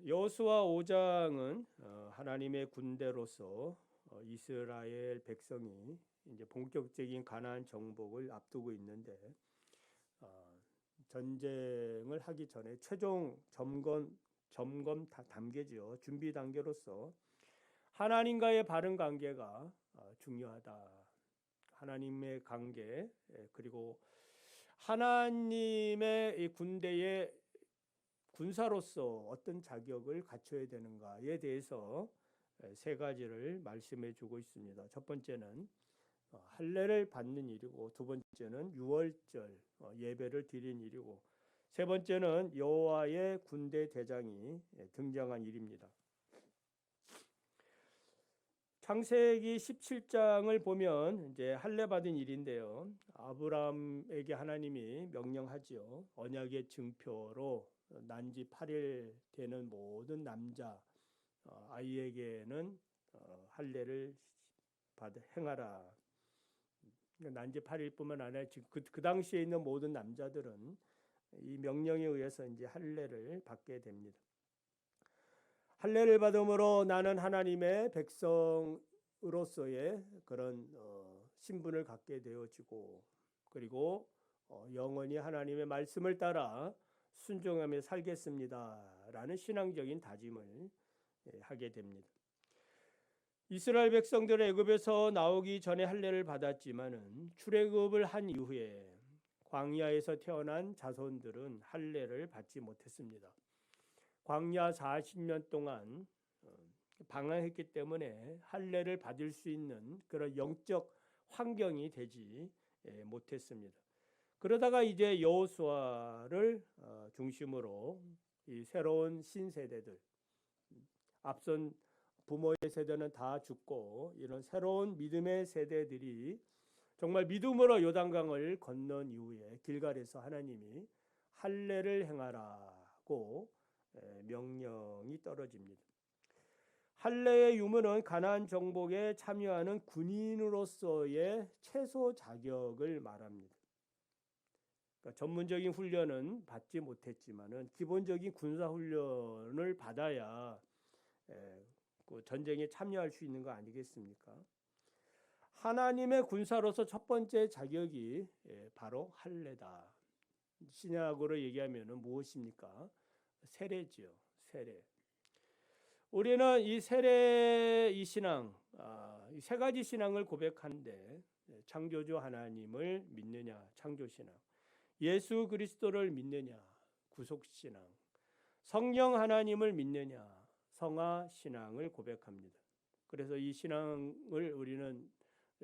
여호수아 5장은 하나님의 군대로서 이스라엘 백성이 이제 본격적인 가나안 정복을 앞두고 있는데 전쟁을 하기 전에 최종 점검 단계죠. 준비 단계로서 하나님과의 바른 관계가 중요하다. 하나님의 관계 그리고 하나님의 이 군대의 군사로서 어떤 자격을 갖춰야 되는가에 대해서 세 가지를 말씀해 주고 있습니다. 첫 번째는 할례를 받는 일이고, 두 번째는 유월절 예배를 드린 일이고, 세 번째는 여호와의 군대 대장이 등장한 일입니다. 창세기 17장을 보면 이제 할례 받은 일인데요. 아브라함에게 하나님이 명령하지요. 언약의 증표로 난지 8일 되는 모든 남자 아이에게는 할례를 행하라. 난지 8일뿐만 아니라 지금 그 당시에 있는 모든 남자들은 이 명령에 의해서 이제 할례를 받게 됩니다. 할례를 받음으로 나는 하나님의 백성으로서의 그런 신분을 갖게 되어지고, 그리고 영원히 하나님의 말씀을 따라 순종하며 살겠습니다라는 신앙적인 다짐을 하게 됩니다. 이스라엘 백성들은 애굽에서 나오기 전에 할례를 받았지만은 출애굽을 한 이후에 광야에서 태어난 자손들은 할례를 받지 못했습니다. 광야 40년 동안 방황했기 때문에 할례를 받을 수 있는 그런 영적 환경이 되지 못했습니다. 그러다가 이제 여호수아를 중심으로 이 새로운 신세대들, 앞선 부모의 세대는 다 죽고 이런 새로운 믿음의 세대들이 정말 믿음으로 요단강을 건넌 이후에 길갈에서 하나님이 할례를 행하라고 명령이 떨어집니다. 할례의 유무는 가나안 정복에 참여하는 군인으로서의 최소 자격을 말합니다. 그러니까 전문적인 훈련은 받지 못했지만은 기본적인 군사 훈련을 받아야 그 전쟁에 참여할 수 있는 거 아니겠습니까? 하나님의 군사로서 첫 번째 자격이 바로 할례다. 신약으로 얘기하면은 무엇입니까? 세례지요. 세례. 우리는 이 세례 이 신앙, 이 세 가지 신앙을 고백하는데 창조주 하나님을 믿느냐, 창조신앙, 예수 그리스도를 믿느냐, 구속신앙, 성령 하나님을 믿느냐, 성화신앙을 고백합니다. 그래서 이 신앙을 우리는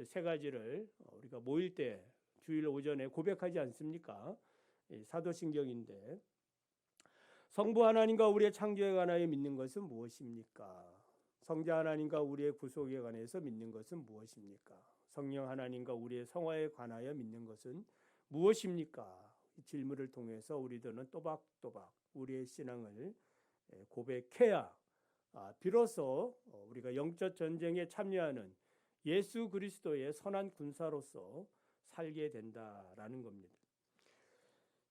세 가지를 우리가 모일 때 주일 오전에 고백하지 않습니까? 사도신경인데, 성부 하나님과 우리의 창조에 관하여 믿는 것은 무엇입니까? 성자 하나님과 우리의 구속에 관해서 믿는 것은 무엇입니까? 성령 하나님과 우리의 성화에 관하여 믿는 것은 무엇입니까? 이 질문을 통해서 우리들은 또박또박 우리의 신앙을 고백해야 비로소 우리가 영적 전쟁에 참여하는 예수 그리스도의 선한 군사로서 살게 된다라는 겁니다.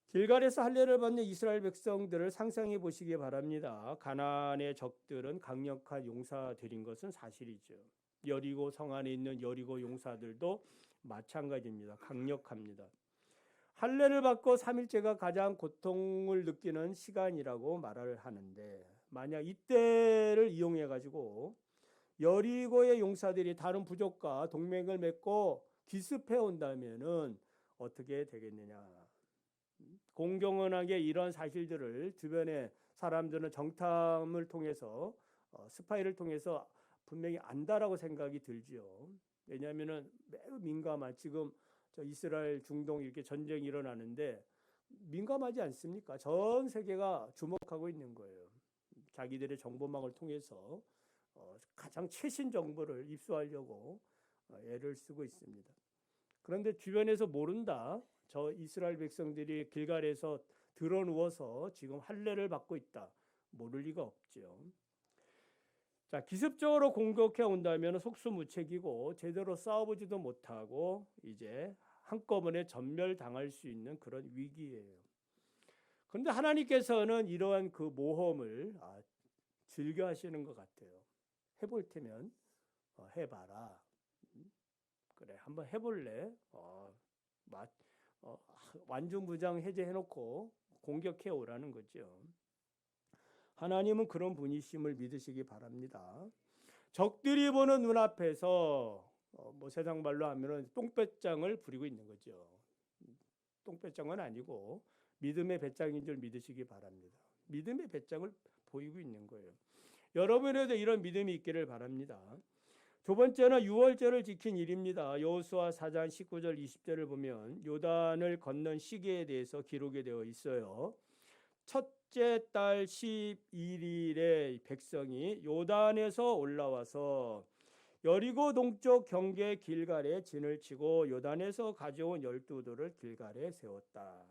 길갈에서 할례를 받는 이스라엘 백성들을 상상해 보시기 바랍니다. 가나안의 적들은 강력한 용사들인 것은 사실이죠. 여리고 성 안에 있는 여리고 용사들도 마찬가지입니다. 강력합니다. 할례를 받고 3일째가 가장 고통을 느끼는 시간이라고 말을 하는데, 만약 이때를 이용해 가지고 여리고의 용사들이 다른 부족과 동맹을 맺고 기습해 온다면은 어떻게 되겠느냐? 공공연하게 이런 사실들을 주변의 사람들은 정탐을 통해서 스파이를 통해서 분명히 안다라고 생각이 들지요. 왜냐하면은 매우 민감한, 지금 저 이스라엘 중동 이렇게 전쟁이 일어나는데 민감하지 않습니까? 전 세계가 주목하고 있는 거예요. 자기들의 정보망을 통해서 가장 최신 정보를 입수하려고 애를 쓰고 있습니다. 그런데 주변에서 모른다. 저 이스라엘 백성들이 길갈에서 드러누워서 지금 할례를 받고 있다. 모를 리가 없죠. 자, 기습적으로 공격해 온다면 속수무책이고 제대로 싸워보지도 못하고 이제 한꺼번에 전멸당할 수 있는 그런 위기예요. 그런데 하나님께서는 이러한 그 모험을 즐겨 하시는 것 같아요. 해볼 테면 해봐라. 그래, 한번 해볼래? 완전무장 해제해놓고 공격해 오라는 거죠. 하나님은 그런 분이심을 믿으시기 바랍니다. 적들이 보는 눈앞에서 세상 말로 하면은 똥배짱을 부리고 있는 거죠. 똥배짱은 아니고 믿음의 배짱인 줄 믿으시기 바랍니다. 믿음의 배짱을 보이고 있는 거예요. 여러분에도 이런 믿음이 있기를 바랍니다. 두 번째는 유월절을 지킨 일입니다. 여호수아 4장 19절 20절을 보면 요단을 건넌 시기에 대해서 기록이 되어 있어요. 첫째 달 11일에 백성이 요단에서 올라와서 여리고 동쪽 경계 길갈에 진을 치고 요단에서 가져온 12돌을 길갈에 세웠다.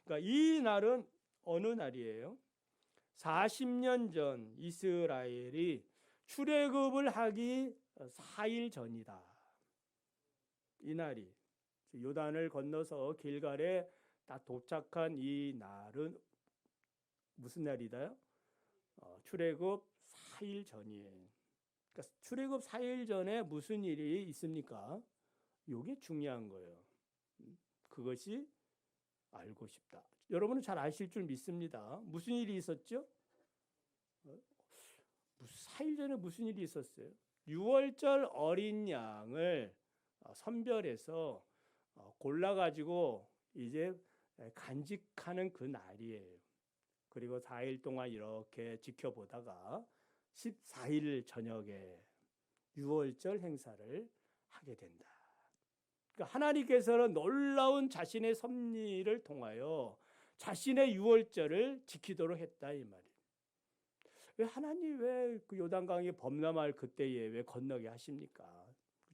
그러니까 이 날은 어느 날이에요? 40년 전 이스라엘이 출애굽을 하기 4일 전이다. 이 날이 요단을 건너서 길갈에 딱 도착한 이 날은 무슨 날이다요? 출애굽 4일 전이에요. 그러니까 출애굽 4일 전에 무슨 일이 있습니까? 이게 중요한 거예요. 그것이 알고 싶다. 여러분은 잘 아실 줄 믿습니다. 무슨 일이 있었죠? 4일 전에 무슨 일이 있었어요? 유월절 어린 양을 선별해서 골라가지고 이제 간직하는 그 날이에요. 그리고 4일 동안 이렇게 지켜보다가 14일 저녁에 유월절 행사를 하게 된다. 그러니까 하나님께서는 놀라운 자신의 섭리를 통하여 자신의 유월절을 지키도록 했다 이 말이에요. 왜 하나님 왜 그 요단강이 범람할 그때에 왜 건너게 하십니까?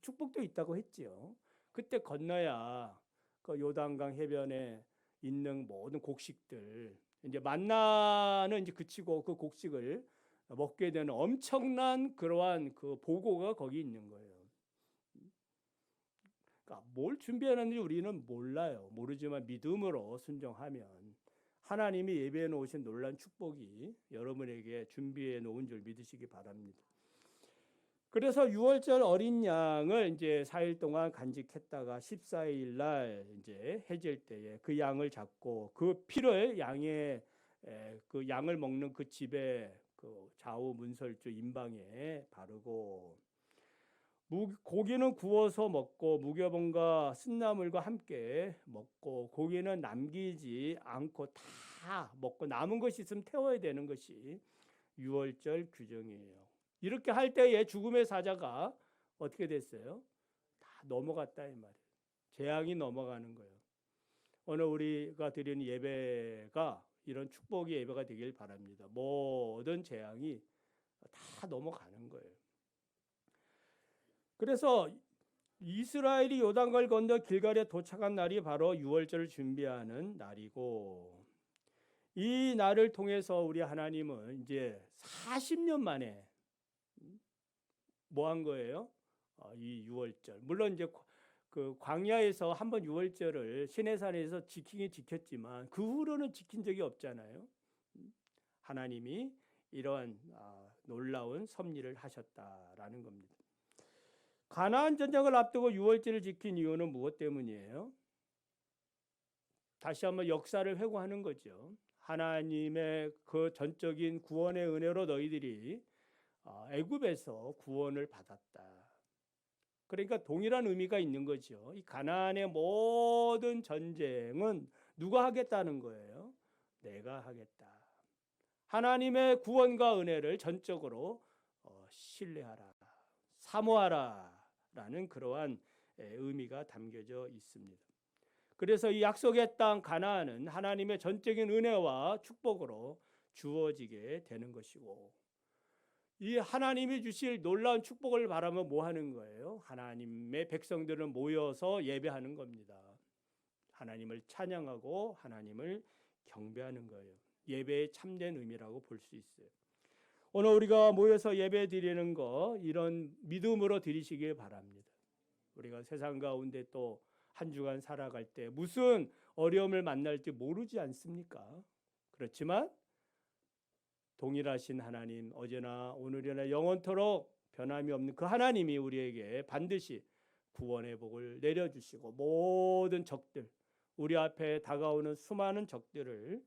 축복도 있다고 했지요. 그때 건너야 그 요단강 해변에 있는 모든 곡식들 이제 만나는 이제 그치고 그 곡식을 먹게 되는 엄청난 그러한 그 보고가 거기 있는 거예요. 그러니까 뭘 준비하는지 우리는 몰라요. 모르지만 믿음으로 순종하면 하나님이 예배해 놓으신 놀라운 축복이 여러분에게 준비해 놓은 줄 믿으시기 바랍니다. 그래서 유월절 어린 양을 이제 4일 동안 간직했다가 14일 날 이제 해질 때에 그 양을 잡고 그 피를 양의 그 양을 먹는 그 집에 그 좌우 문설주 임방에 바르고 고기는 구워서 먹고 무교병과 쓴나물과 함께 먹고 고기는 남기지 않고 다 먹고 남은 것이 있으면 태워야 되는 것이 유월절 규정이에요. 이렇게 할 때에 죽음의 사자가 어떻게 됐어요? 다 넘어갔다 이 말이에요. 재앙이 넘어가는 거예요. 오늘 우리가 드리는 예배가 이런 축복의 예배가 되길 바랍니다. 모든 재앙이 다 넘어가는 거예요. 그래서 이스라엘이 요단강을 건너 길갈에 도착한 날이 바로 유월절을 준비하는 날이고 이 날을 통해서 우리 하나님은 이제 40년 만에 뭐 한 거예요? 이 유월절. 물론 이제 그 광야에서 한번 유월절을 시내산에서 지키긴 지켰지만 그 후로는 지킨 적이 없잖아요. 하나님이 이러한 놀라운 섭리를 하셨다라는 겁니다. 가나안 전쟁을 앞두고 유월절을 지킨 이유는 무엇 때문이에요? 다시 한번 역사를 회고하는 거죠. 하나님의 그 전적인 구원의 은혜로 너희들이 애굽에서 구원을 받았다. 그러니까 동일한 의미가 있는 거죠. 이 가나안의 모든 전쟁은 누가 하겠다는 거예요? 내가 하겠다. 하나님의 구원과 은혜를 전적으로 신뢰하라, 사모하라 라는 그러한 의미가 담겨져 있습니다. 그래서 이 약속의 땅 가나안은 하나님의 전적인 은혜와 축복으로 주어지게 되는 것이고 이 하나님이 주실 놀라운 축복을 바라며 뭐 하는 거예요? 하나님의 백성들은 모여서 예배하는 겁니다. 하나님을 찬양하고 하나님을 경배하는 거예요. 예배의 참된 의미라고 볼 수 있어요. 오늘 우리가 모여서 예배 드리는 거 이런 믿음으로 드리시길 바랍니다. 우리가 세상 가운데 또 한 주간 살아갈 때 무슨 어려움을 만날지 모르지 않습니까? 그렇지만 동일하신 하나님, 어제나 오늘이나 영원토록 변함이 없는 그 하나님이 우리에게 반드시 구원의 복을 내려주시고 모든 적들, 우리 앞에 다가오는 수많은 적들을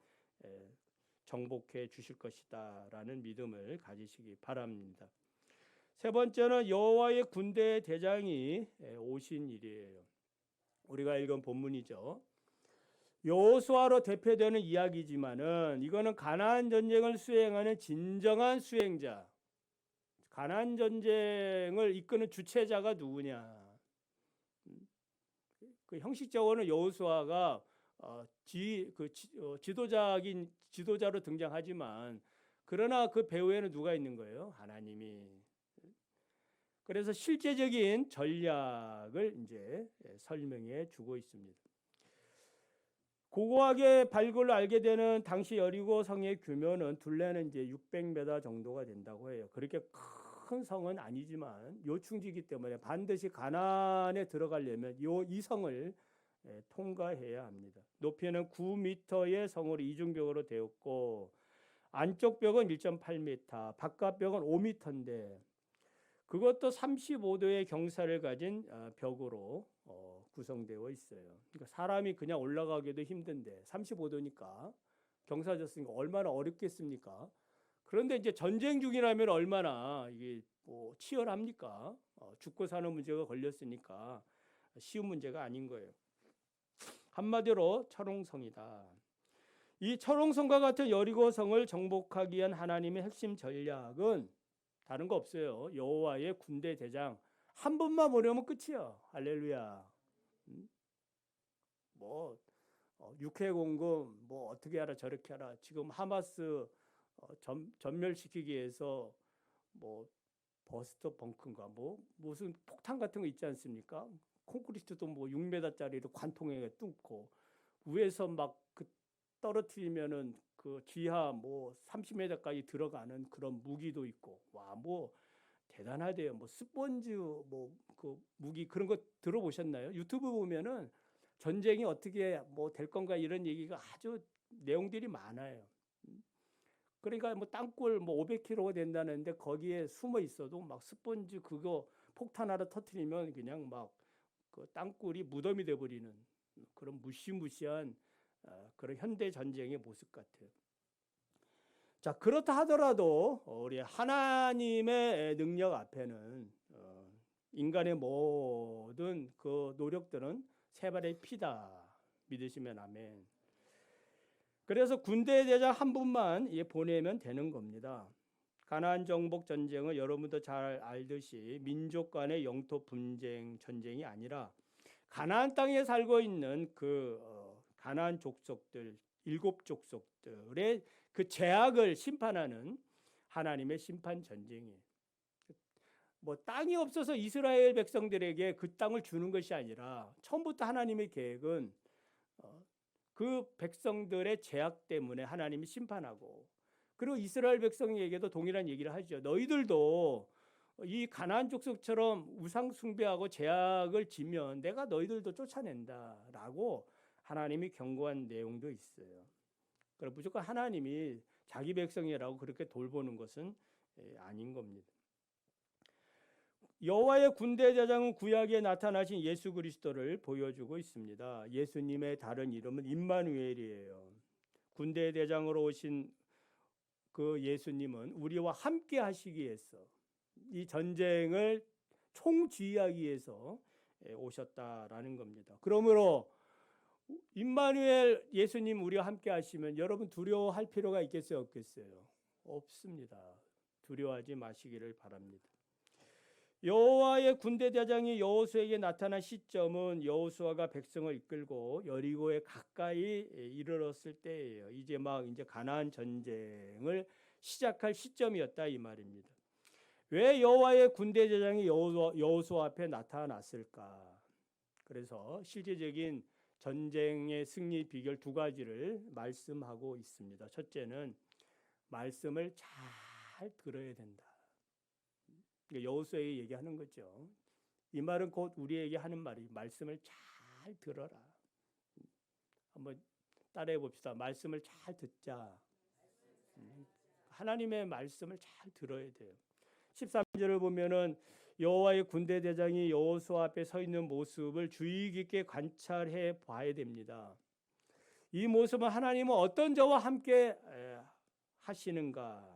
정복해 주실 것이다 라는 믿음을 가지시기 바랍니다. 세 번째는 여호와의 군대 대장이 오신 일이에요. 우리가 읽은 본문이죠. 여호수아로 대표되는 이야기지만은 이거는 가나안 전쟁을 수행하는 진정한 수행자, 가나안 전쟁을 이끄는 주체자가 누구냐? 그 형식적으로는 여호수아가 지도자로 등장하지만 그러나 그 배후에는 누가 있는 거예요? 하나님이. 그래서 실제적인 전략을 이제 설명해 주고 있습니다. 고고하게 발굴을 알게 되는 당시 여리고 성의 규모는 둘레는 이제 600m 정도가 된다고 해요. 그렇게 큰 성은 아니지만 요충지이기 때문에 반드시 가나안에 들어가려면 이 성을 통과해야 합니다. 높이는 9m의 성으로 이중벽으로 되었고 안쪽 벽은 1.8m, 바깥 벽은 5m인데 그것도 35도의 경사를 가진 벽으로 구성되어 있어요. 그러니까 사람이 그냥 올라가기도 힘든데 35도니까 경사졌으니까 얼마나 어렵겠습니까? 그런데 이제 전쟁 중이라면 얼마나 이게 뭐 치열합니까? 죽고 사는 문제가 걸렸으니까 쉬운 문제가 아닌 거예요. 한마디로 철옹성이다. 이 철옹성과 같은 여리고성을 정복하기 위한 하나님의 핵심 전략은 다른 거 없어요. 여호와의 군대 대장 한 분만 보내면 끝이야. 할렐루야. 뭐 육해공급 뭐 어떻게 하라 저렇게 하라. 지금 하마스 전멸시키기 위해서 뭐 버스터 벙커인가 뭐 무슨 폭탄 같은 거 있지 않습니까? 콘크리트도 뭐 6m짜리로 관통에 뚫고 위에서 막 그 떨어뜨리면은 그 지하 뭐 30m까지 들어가는 그런 무기도 있고 와 뭐 대단하대요. 뭐 스펀지 뭐 그 무기 그런 거 들어보셨나요? 유튜브 보면은 전쟁이 어떻게 뭐 될 건가 이런 얘기가 아주 내용들이 많아요. 그러니까 뭐 땅굴 뭐 500km가 된다는데 거기에 숨어 있어도 막 스펀지 그거 폭탄 하나 터뜨리면 그냥 막 그 땅굴이 무덤이 돼 버리는 그런 무시무시한 그런 현대 전쟁의 모습 같아요. 자, 그렇다 하더라도 우리 하나님의 능력 앞에는 인간의 모든 그 노력들은 세 발의 피다. 믿으시면 아멘. 그래서 군대 대장 한 분만 보내면 되는 겁니다. 가나안 정복 전쟁은 여러분도 잘 알듯이 민족 간의 영토 분쟁 전쟁이 아니라 가나안 땅에 살고 있는 그 가나안 족속들 7족속들의 그 죄악을 심판하는 하나님의 심판 전쟁이에요. 뭐 땅이 없어서 이스라엘 백성들에게 그 땅을 주는 것이 아니라 처음부터 하나님의 계획은 그 백성들의 죄악 때문에 하나님이 심판하고 그리고 이스라엘 백성에게도 동일한 얘기를 하죠. 너희들도 이 가나안 족속처럼 우상 숭배하고 죄악을 지면 내가 너희들도 쫓아낸다라고 하나님이 경고한 내용도 있어요. 그럼 무조건 하나님이 자기 백성이라고 그렇게 돌보는 것은 아닌 겁니다. 여호와의 군대 대장은 구약에 나타나신 예수 그리스도를 보여주고 있습니다. 예수님의 다른 이름은 임마누엘이에요. 군대 대장으로 오신 그 예수님은 우리와 함께 하시기 위해서 이 전쟁을 총지휘하기 위해서 오셨다라는 겁니다. 그러므로 임마누엘 예수님 우리와 함께 하시면 여러분 두려워할 필요가 있겠어요, 없겠어요? 없습니다. 두려워하지 마시기를 바랍니다. 여호와의 군대 대장이 여호수아에게 나타난 시점은 여호수아가 백성을 이끌고 여리고에 가까이 이르렀을 때예요. 이제 가나안 전쟁을 시작할 시점이었다 이 말입니다. 왜 여호와의 군대 대장이 여호수아 앞에 나타났을까? 그래서 실제적인 전쟁의 승리 비결 두 가지를 말씀하고 있습니다. 첫째는 말씀을 잘 들어야 된다. 여호수아에게 얘기하는 거죠. 이 말은 곧 우리에게 하는 말이 말씀을 잘 들어라. 한번 따라해 봅시다. 말씀을 잘 듣자. 하나님의 말씀을 잘 들어야 돼요. 13절을 보면은 여호와의 군대 대장이 여호수아 앞에 서 있는 모습을 주의 깊게 관찰해 봐야 됩니다. 이 모습은 하나님은 어떤 자와 함께 하시는가,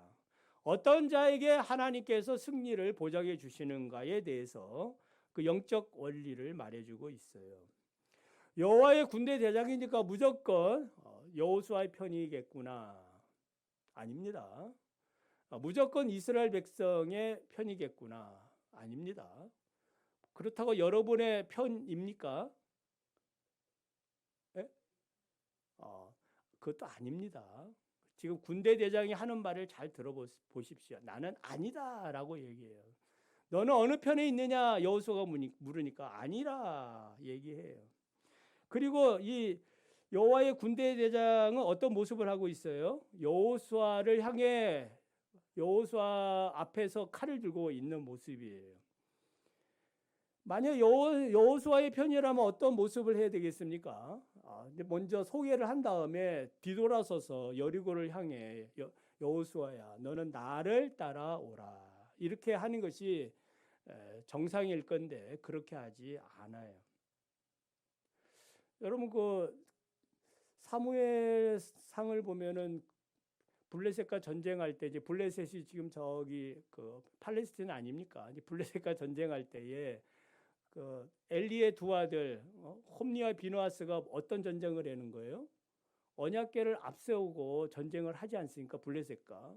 어떤 자에게 하나님께서 승리를 보장해 주시는가에 대해서 그 영적 원리를 말해주고 있어요. 여호와의 군대 대장이니까 무조건 여호수아의 편이겠구나, 아닙니다. 무조건 이스라엘 백성의 편이겠구나, 아닙니다. 그렇다고 여러분의 편입니까? 예? 그것도 아닙니다. 지금 군대 대장이 하는 말을 잘 들어보십시오. 나는 아니다라고 얘기해요. 너는 어느 편에 있느냐 여호수아가 물으니까 아니라 얘기해요. 그리고 이 여호와의 군대 대장은 어떤 모습을 하고 있어요? 여호수아를 향해 여호수아 앞에서 칼을 들고 있는 모습이에요. 만약 여호수아의 편이라면 어떤 모습을 해야 되겠습니까? 먼저 소개를 한 다음에 뒤돌아서서 여리고를 향해 여호수아야, 너는 나를 따라오라, 이렇게 하는 것이 정상일 건데 그렇게 하지 않아요. 여러분 그 사무엘상을 보면은 블레셋과 전쟁할 때, 이제 블레셋이 지금 저기 그 팔레스타인 아닙니까? 이제 블레셋과 전쟁할 때에 그 엘리의 두 아들 홈리와 비누아스가 어떤 전쟁을 하는 거예요? 언약궤를 앞세우고 전쟁을 하지 않습니까? 블레셋과.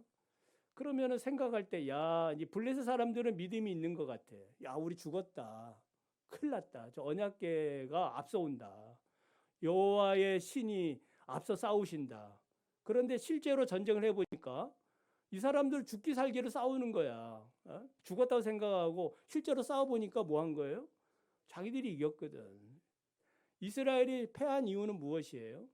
그러면은 생각할 때, 야, 이 블레셋 사람들은 믿음이 있는 것 같아. 야, 우리 죽었다, 큰일 났다, 저 언약궤가 앞서온다, 여호와의 신이 앞서 싸우신다. 그런데 실제로 전쟁을 해보니까 이 사람들 죽기 살기로 싸우는 거야. 죽었다고 생각하고 실제로 싸워보니까 뭐 한 거예요? 자기들이 이겼거든. 이스라엘이 패한 이유는 무엇이에요?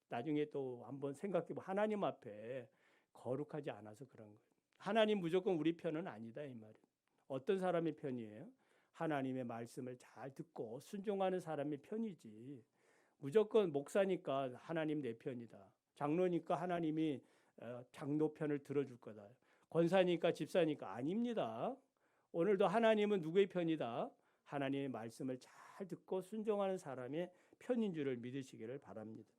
나중에 또 한번 생각해보면 하나님 앞에 거룩하지 않아서 그런 거예요. 하나님 무조건 우리 편은 아니다 이 말이에요. 어떤 사람의 편이에요? 하나님의 말씀을 잘 듣고 순종하는 사람의 편이지, 무조건 목사니까 하나님 내 편이다, 장로니까 하나님이 장로 편을 들어줄 거다, 권사니까 집사니까, 아닙니다. 오늘도 하나님은 누구의 편이다? 하나님의 말씀을 잘 듣고 순종하는 사람의 편인 줄을 믿으시기를 바랍니다.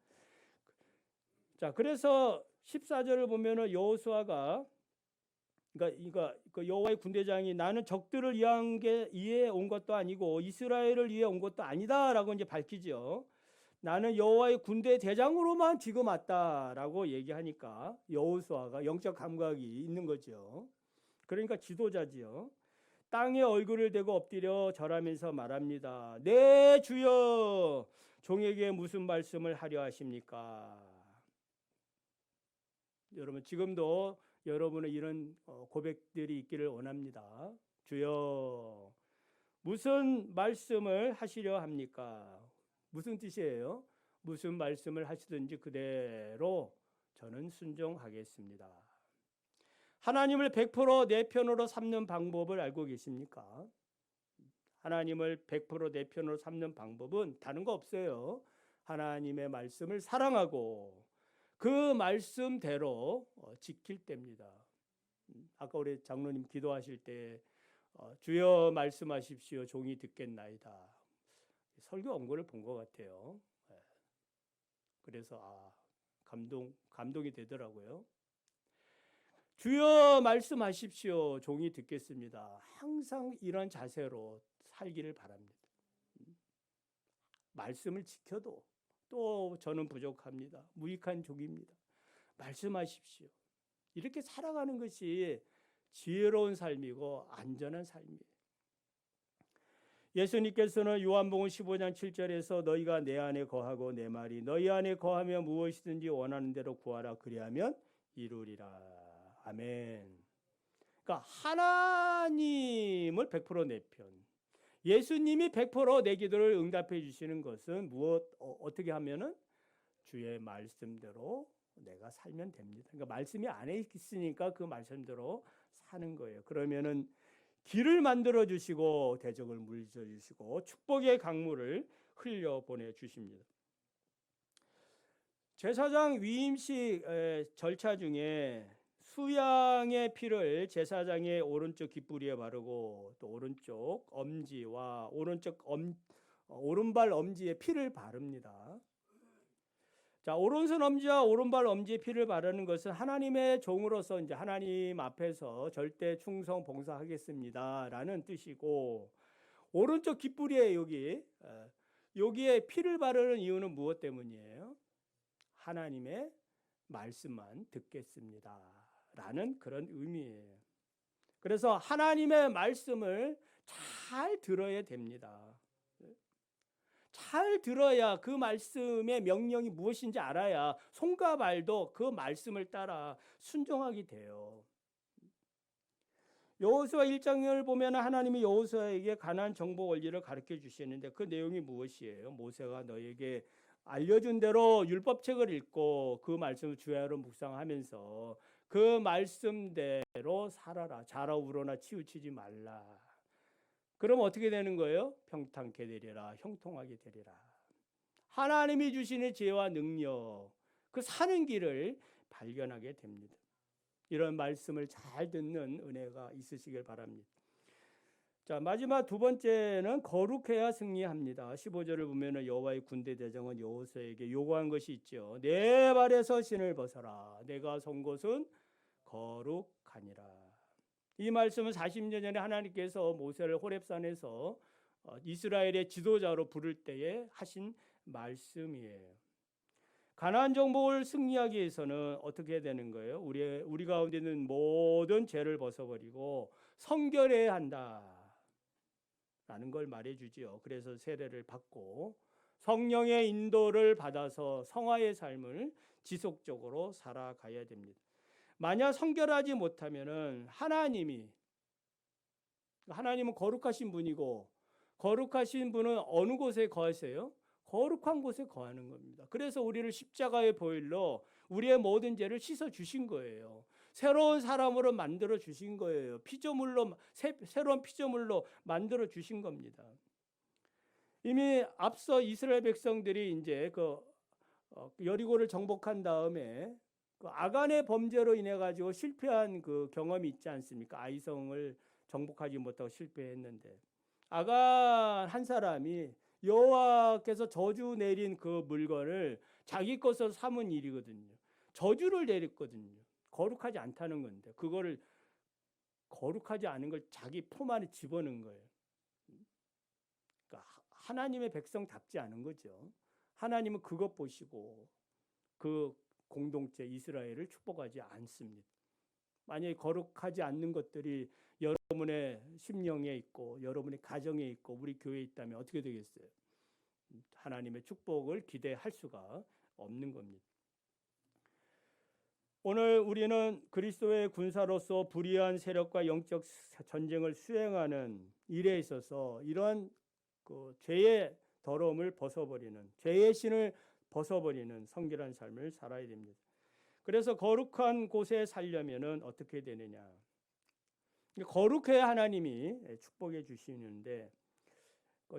자, 그래서 14절을 보면은 여호수아가, 그러니까 그 여호와의 군대장이 나는 적들을 위해 온 것도 아니고 이스라엘을 위해 온 것도 아니다라고 이제 밝히죠. 나는 여호와의 군대 대장으로만 지금 왔다라고 얘기하니까 여호수아가 영적 감각이 있는 거죠. 그러니까 지도자지요. 땅에 얼굴을 대고 엎드려 절하면서 말합니다. 네 주여, 종에게 무슨 말씀을 하려 하십니까? 여러분 지금도 여러분의 이런 고백들이 있기를 원합니다. 주여, 무슨 말씀을 하시려 합니까? 무슨 뜻이에요? 무슨 말씀을 하시든지 그대로 저는 순종하겠습니다. 하나님을 100% 내 편으로 삼는 방법을 알고 계십니까? 하나님을 100% 내 편으로 삼는 방법은 다른 거 없어요. 하나님의 말씀을 사랑하고 그 말씀대로 지킬 때입니다. 아까 우리 장로님 기도하실 때 주여 말씀하십시오, 종이 듣겠나이다, 설교 원고를 본 것 같아요. 그래서 감동이 되더라고요. 주여 말씀하십시오, 종이 듣겠습니다. 항상 이런 자세로 살기를 바랍니다. 말씀을 지켜도 또 저는 부족합니다, 무익한 종입니다, 말씀하십시오, 이렇게 살아가는 것이 지혜로운 삶이고 안전한 삶이에요. 예수님께서는 요한복음 15장 7절에서 너희가 내 안에 거하고 내 말이 너희 안에 거하며 무엇이든지 원하는 대로 구하라, 그리하면 이루리라. 아멘. 그러니까 하나님을 100% 내 편, 예수님이 100% 내 기도를 응답해 주시는 것은 어떻게 하면은 주의 말씀대로 내가 살면 됩니다. 그러니까 말씀이 안에 있으니까 그 말씀대로 사는 거예요. 그러면은 길을 만들어 주시고 대적을 물리쳐 주시고 축복의 강물을 흘려 보내 주십니다. 제사장 위임식 절차 중에 수양의 피를 제사장의 오른쪽 깃뿌리에 바르고 또 오른쪽 엄지와 오른발 엄지에 피를 바릅니다. 자, 오른손 엄지와 오른발 엄지에 피를 바르는 것은 하나님의 종으로서 이제 하나님 앞에서 절대 충성 봉사하겠습니다라는 뜻이고, 오른쪽 깃뿌리에 여기에 피를 바르는 이유는 무엇 때문이에요? 하나님의 말씀만 듣겠습니다라는 그런 의미예요. 그래서 하나님의 말씀을 잘 들어야 됩니다. 잘 들어야 그 말씀의 명령이 무엇인지 알아야 손과 발도 그 말씀을 따라 순종하게 돼요. 여호수아 1장을 보면 하나님이 여호수아에게 가나안 정복 원리를 가르쳐 주시는데 그 내용이 무엇이에요? 모세가 너에게 알려준 대로 율법책을 읽고 그 말씀을 주야로 묵상하면서 그 말씀대로 살아라. 자라 우러나 치우치지 말라. 그럼 어떻게 되는 거예요? 평탄케 되리라. 형통하게 되리라. 하나님이 주시는 지혜와 능력, 그 사는 길을 발견하게 됩니다. 이런 말씀을 잘 듣는 은혜가 있으시길 바랍니다. 자, 마지막 두 번째는 거룩해야 승리합니다. 15절을 보면 여호와의 군대 대장은 여호수아에게 요구한 것이 있죠. 내 발에서 신을 벗어라. 내가 선 곳은 거룩하니라. 이 말씀은 40년 전에 하나님께서 모세를 호렙산에서 이스라엘의 지도자로 부를 때에 하신 말씀이에요. 가나안 정복을 승리하기 위해서는 어떻게 해야 되는 거예요? 우리 가운데 있는 모든 죄를 벗어버리고 성결해야 한다 라는 걸 말해주지요. 그래서 세례를 받고 성령의 인도를 받아서 성화의 삶을 지속적으로 살아가야 됩니다. 만약 성결하지 못하면은 하나님은 거룩하신 분이고, 거룩하신 분은 어느 곳에 거하세요? 거룩한 곳에 거하는 겁니다. 그래서 우리를 십자가의 보혈로 우리의 모든 죄를 씻어 주신 거예요. 새로운 사람으로 만들어 주신 거예요. 새로운 피조물로 만들어 주신 겁니다. 이미 앞서 이스라엘 백성들이 이제 여리고를 정복한 다음에 그 아간의 범죄로 인해 가지고 실패한 그 경험이 있지 않습니까? 아이성을 정복하지 못하고 실패했는데, 아간 한 사람이 여호와께서 저주 내린 그 물건을 자기 것으로 삼은 일이거든요. 저주를 내렸거든요. 거룩하지 않다는 건데 그거를 거룩하지 않은 걸 자기 품 안에 집어넣은 거예요. 그러니까 하나님의 백성답지 않은 거죠. 하나님은 그것 보시고 그 공동체 이스라엘을 축복하지 않습니다. 만약에 거룩하지 않는 것들이 여러분의 심령에 있고 여러분의 가정에 있고 우리 교회에 있다면 어떻게 되겠어요? 하나님의 축복을 기대할 수가 없는 겁니다. 오늘 우리는 그리스도의 군사로서 불의한 세력과 영적 전쟁을 수행하는 일에 있어서 이러한 그 죄의 더러움을 벗어버리는, 죄의 신을 벗어버리는 성결한 삶을 살아야 됩니다. 그래서 거룩한 곳에 살려면은 어떻게 되느냐? 거룩해야 하나님이 축복해 주시는데,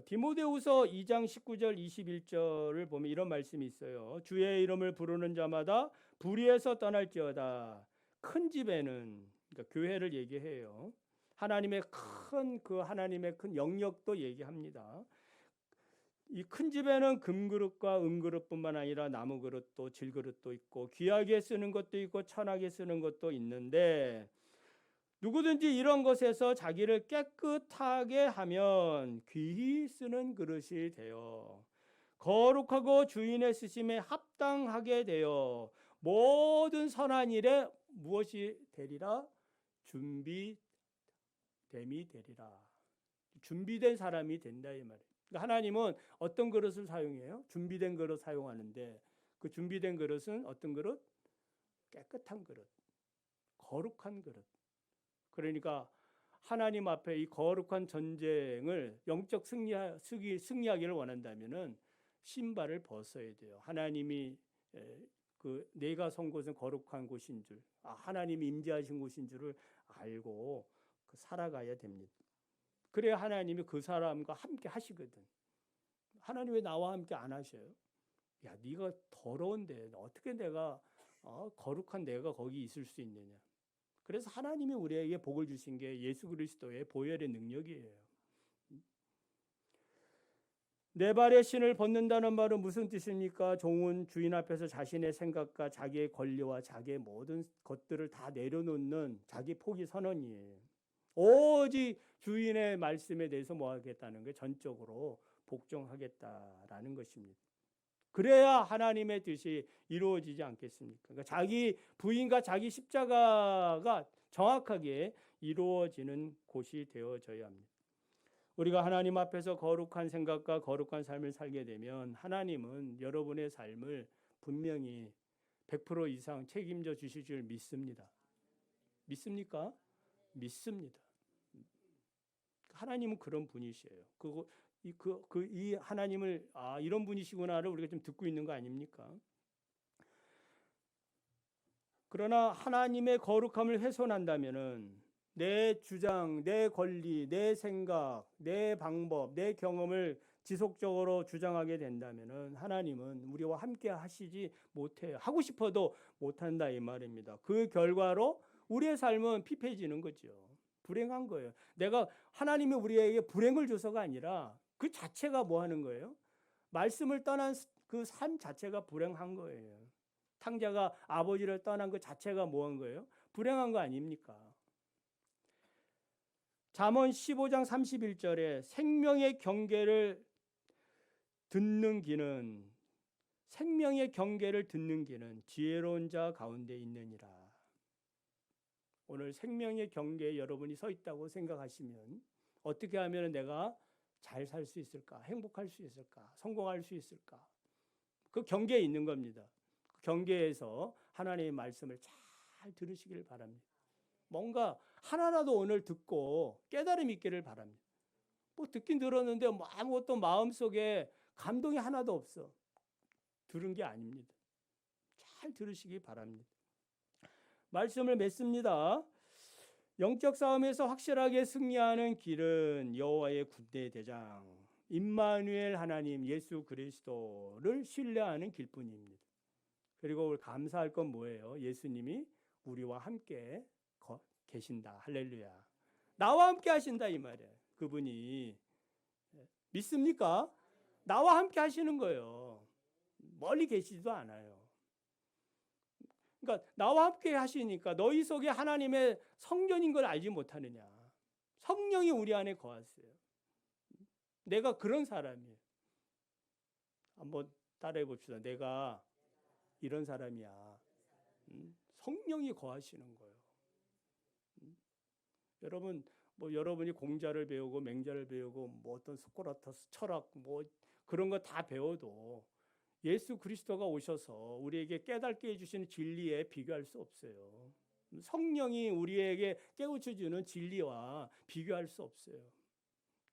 디모데후서 2장 19절 21절을 보면 이런 말씀이 있어요. 주의 이름을 부르는 자마다 불의에서 떠날지어다. 큰 집에는, 그러니까 교회를 얘기해요. 하나님의 큰 영역도 얘기합니다. 이 큰 집에는 금그릇과 은그릇뿐만 아니라 나무그릇도 질그릇도 있고 귀하게 쓰는 것도 있고 천하게 쓰는 것도 있는데, 누구든지 이런 것에서 자기를 깨끗하게 하면 귀히 쓰는 그릇이 되어 거룩하고 주인의 쓰심에 합당하게 되어 모든 선한 일에 무엇이 되리라? 준비됨이 되리라. 준비된 사람이 된다 이 말이에요. 그러니까 하나님은 어떤 그릇을 사용해요? 준비된 그릇 사용하는데, 그 준비된 그릇은 어떤 그릇? 깨끗한 그릇, 거룩한 그릇. 그러니까 하나님 앞에 이 거룩한 전쟁을 영적 승리하기를 원한다면은 신발을 벗어야 돼요. 하나님이 내가 선 곳은 거룩한 곳인 줄, 하나님이 임재하신 곳인 줄을 알고 살아가야 됩니다. 그래야 하나님이 그 사람과 함께 하시거든. 하나님 왜 나와 함께 안 하셔요? 야, 네가 더러운데 어떻게 내가 거룩한 내가 거기 있을 수 있느냐? 그래서 하나님이 우리에게 복을 주신 게 예수 그리스도의 보혈의 능력이에요. 내 발의 신을 벗는다는 말은 무슨 뜻입니까? 종은 주인 앞에서 자신의 생각과 자기의 권리와 자기의 모든 것들을 다 내려놓는 자기 포기 선언이에요. 오직 주인의 말씀에 대해서 뭐 하겠다는 게 전적으로 복종하겠다라는 것입니다. 그래야 하나님의 뜻이 이루어지지 않겠습니까? 그러니까 자기 부인과 자기 십자가가 정확하게 이루어지는 곳이 되어져야 합니다. 우리가 하나님 앞에서 거룩한 생각과 거룩한 삶을 살게 되면 하나님은 여러분의 삶을 분명히 100% 이상 책임져 주실 줄 믿습니다. 믿습니까? 믿습니다. 하나님은 그런 분이시에요. 이 하나님을 이런 분이시구나를 우리가 좀 듣고 있는 거 아닙니까? 그러나 하나님의 거룩함을 훼손한다면은 내 주장, 내 권리, 내 생각, 내 방법, 내 경험을 지속적으로 주장하게 된다면은 하나님은 우리와 함께 하시지 못해요. 하고 싶어도 못한다 이 말입니다. 그 결과로 우리의 삶은 피폐해지는 거죠. 불행한 거예요. 내가 하나님이 우리에게 불행을 줘서가 아니라 그 자체가 뭐 하는 거예요? 말씀을 떠난 그 삶 자체가 불행한 거예요. 탕자가 아버지를 떠난 그 자체가 뭐 한 거예요? 불행한 거 아닙니까? 잠언 15장 31절에 생명의 경계를 듣는 기는 지혜로운 자 가운데 있느니라. 오늘 생명의 경계에 여러분이 서 있다고 생각하시면 어떻게 하면 내가 잘 살 수 있을까? 행복할 수 있을까? 성공할 수 있을까? 그 경계에 있는 겁니다. 그 경계에서 하나님의 말씀을 잘 들으시길 바랍니다. 뭔가 하나라도 오늘 듣고 깨달음이 있기를 바랍니다. 뭐 듣긴 들었는데 뭐 아무것도 마음속에 감동이 하나도 없어. 들은 게 아닙니다. 잘 들으시기 바랍니다. 말씀을 맺습니다. 영적 싸움에서 확실하게 승리하는 길은 여호와의 군대 대장 임마누엘 하나님 예수 그리스도를 신뢰하는 길뿐입니다. 그리고 감사할 건 뭐예요? 예수님이 우리와 함께 계신다. 할렐루야. 나와 함께 하신다 이 말이에요. 그분이 믿습니까? 나와 함께 하시는 거예요. 멀리 계시지도 않아요. 그러니까 나와 함께 하시니까 너희 속에 하나님의 성전인 걸 알지 못하느냐. 성령이 우리 안에 거하세요. 내가 그런 사람이에요. 한번 따라해 봅시다. 내가 이런 사람이야. 성령이 거하시는 거예요. 여러분 뭐 여러분이 공자를 배우고 맹자를 배우고 뭐 어떤 소크라테스 철학 뭐 그런 거 다 배워도 예수 그리스도가 오셔서 우리에게 깨닫게 해주시는 진리에 비교할 수 없어요. 성령이 우리에게 깨우쳐 주는 진리와 비교할 수 없어요.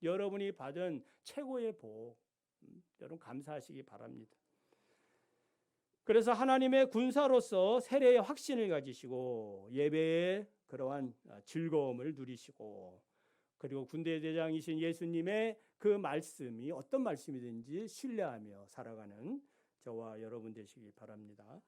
여러분이 받은 최고의 복, 여러분 감사하시기 바랍니다. 그래서 하나님의 군사로서 세례의 확신을 가지시고 예배의 그러한 즐거움을 누리시고 그리고 군대 대장이신 예수님의 그 말씀이 어떤 말씀이든지 신뢰하며 살아가는 저와 여러분 되시기 바랍니다.